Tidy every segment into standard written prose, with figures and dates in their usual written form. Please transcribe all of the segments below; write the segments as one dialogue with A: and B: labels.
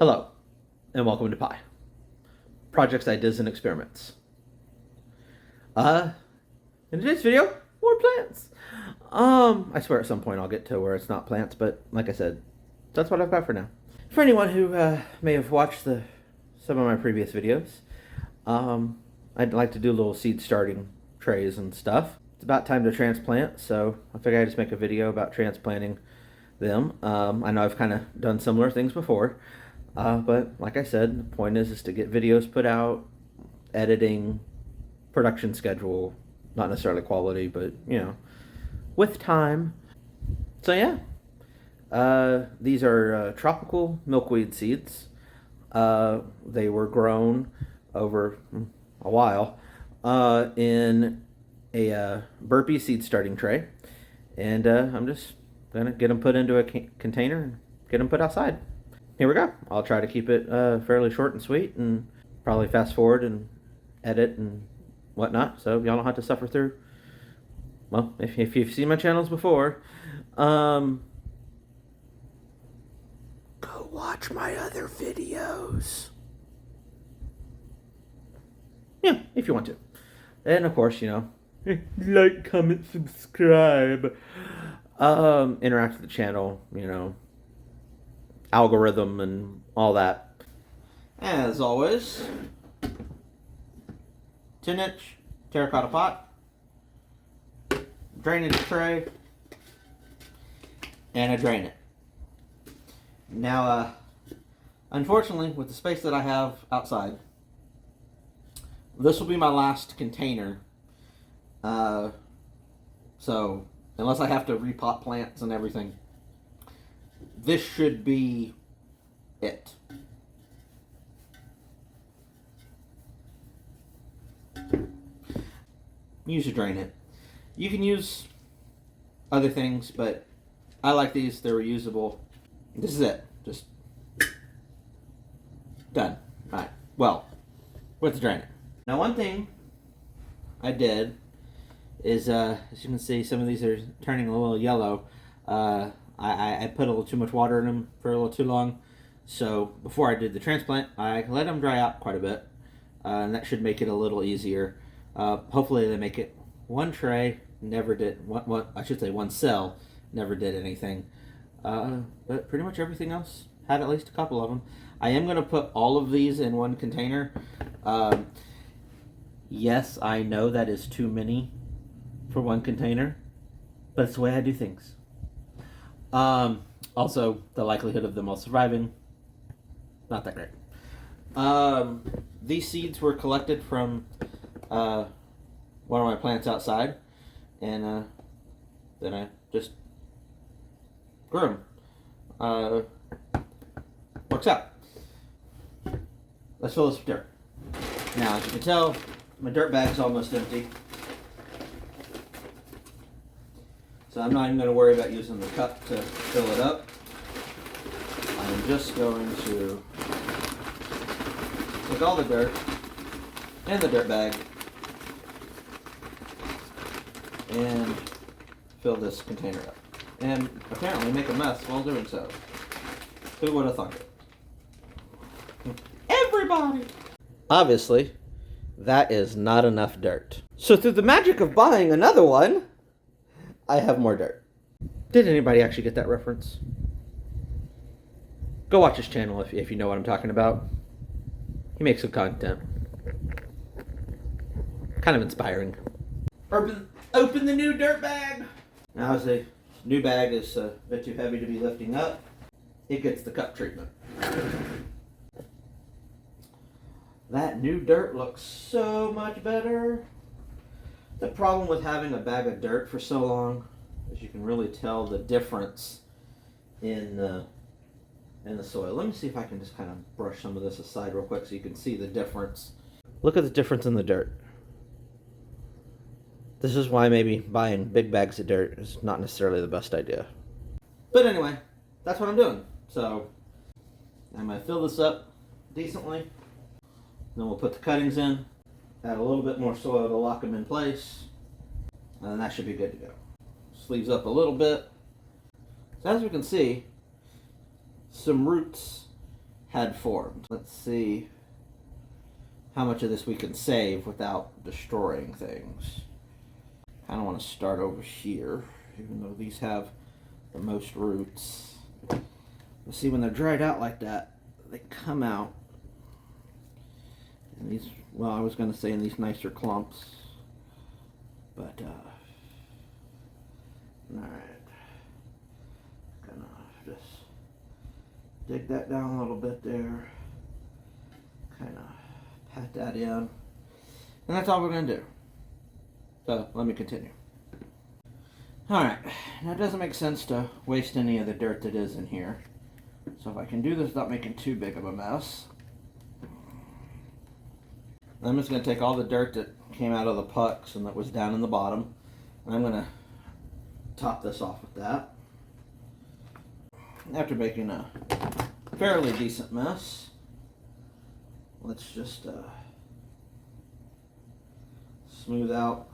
A: Hello, and welcome to P.I.E. Projects, Ideas, and Experiments. In today's video, more plants. I swear at some point I'll get to where it's not plants, but like I said, that's what I've got for now. For anyone who may have watched some of my previous videos, I'd like to do little seed starting trays and stuff. It's about time to transplant, so I figured I'd just make a video about transplanting them. I know I've kind of done similar things before. But like I said, the point is to get videos put out, editing, production schedule, not necessarily quality, but with time. So yeah, these are tropical milkweed seeds. They were grown over a while in a Burpee seed starting tray, and I'm just gonna get them put into a container and get them put outside. Here we go. I'll try to keep it fairly short and sweet, and probably fast forward and edit and whatnot, so y'all don't have to suffer through. Well, if you've seen my channels before, go watch my other videos. Yeah, if you want to. And of course, like, comment, subscribe, interact with the channel, algorithm and all that. As always, 10-inch terracotta pot, DrainIt tray, and a DrainIt. Now, unfortunately, with the space that I have outside, this will be my last container. So, unless I have to repot plants and everything, this should be it. Use your DrainIt. You can use other things, but I like these. They're reusable. This is it. Just done. Alright. Well, with the DrainIt. Now, one thing I did is, as you can see, some of these are turning a little yellow. I put a little too much water in them for a little too long, so before I did the transplant, I let them dry out quite a bit, and that should make it a little easier. Hopefully they make it. One tray never did, one cell never did anything, but pretty much everything else had at least a couple of them. I am going to put all of these in one container. Yes, I know that is too many for one container, but it's the way I do things. Also, the likelihood of them all surviving, not that great. These seeds were collected from one of my plants outside, and then I just grew them. Works out. Let's fill this with dirt. Now, as you can tell, my dirt bag's almost empty. So I'm not even going to worry about using the cup to fill it up. I'm just going to take all the dirt in the dirt bag and fill this container up. And apparently make a mess while doing so. Who would have thought it? Everybody! Obviously, that is not enough dirt. So through the magic of buying another one, I have more dirt. Did anybody actually get that reference? Go watch his channel if you know what I'm talking about. He makes good content. Kind of inspiring. Open the new dirt bag! Now, as the new bag is a bit too heavy to be lifting up, it gets the cup treatment. That new dirt looks so much better. The problem with having a bag of dirt for so long is you can really tell the difference in the soil. Let me see if I can just kind of brush some of this aside real quick so you can see the difference. Look at the difference in the dirt. This is why maybe buying big bags of dirt is not necessarily the best idea. But anyway, that's what I'm doing. So I'm going to fill this up decently. Then we'll put the cuttings in. Add a little bit more soil to lock them in place, and then that should be good to go. Sleeves up a little bit. So as we can see, some roots had formed. Let's see how much of this we can save without destroying things. I don't want to start over here, even though these have the most roots. But see, when they're dried out like that, they come out in these, well, I was going to say in these nicer clumps, but alright, gonna just dig that down a little bit there, kind of pat that in, and that's all we're going to do. So let me continue. Alright, now it doesn't make sense to waste any of the dirt that is in here. So if I can do this without making too big of a mess, I'm just going to take all the dirt that came out of the pucks and that was down in the bottom, and I'm going to top this off with that. After making a fairly decent mess, let's just smooth out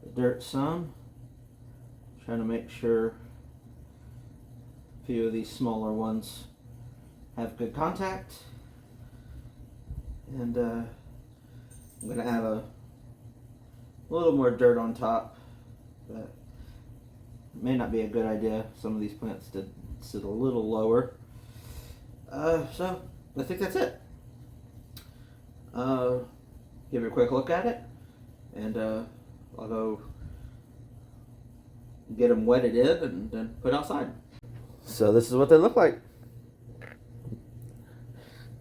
A: the dirt some. Trying to make sure a few of these smaller ones have good contact. And I'm going to add a little more dirt on top, but it may not be a good idea. Some of these plants did sit a little lower. So I think that's it. Give you a quick look at it, and I'll go get them wetted in and then put outside. So this is what they look like.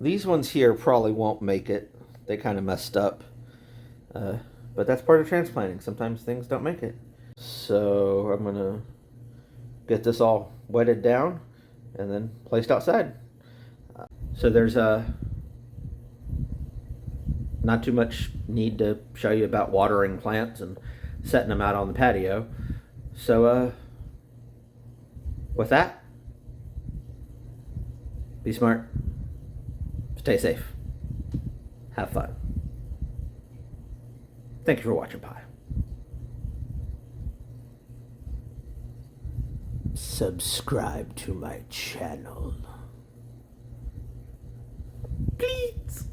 A: These ones here probably won't make it. They kind of messed up. But that's part of transplanting. Sometimes things don't make it. So I'm going to get this all wetted down and then placed outside. So there's not too much need to show you about watering plants and setting them out on the patio. So with that, be smart, stay safe, have fun. Thank you for watching P.I.E. Subscribe to my channel, please.